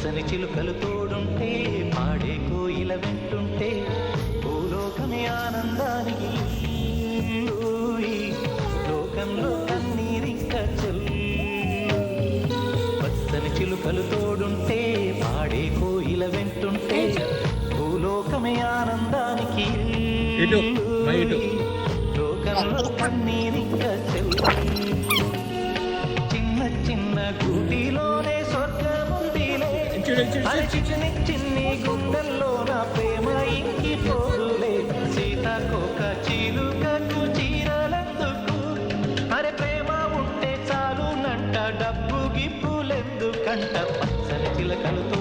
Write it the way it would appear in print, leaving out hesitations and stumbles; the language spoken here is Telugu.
పచ్చని చిలుకలు తోడుంటే పాడే కోయిల వెంటుంటే భూలోకమే ఆనందానికి ఊయి, లోకంలో కన్నీరింక చెల్లు. పచ్చని చిలుకలు తోడుంటే పాడే కోయిల వెంటుంటే భూలోకమే ఆనందానికి ఊయి, లోకంలో కన్నీరింక చెల్లు. చిన్న చిన్న గుడిలోనే స్వర్గముందిలే, చిన్ని చిన్ని గుండెల్లో నా ప్రేమ ఇంకిపోదులే. సీతాకోక చిలుకకు చీరలందుకు, అరే ప్రేమ ఉంటే చాలునంట, డబ్బు గిప్పులెందుకంట. పచ్చని చిలకలతో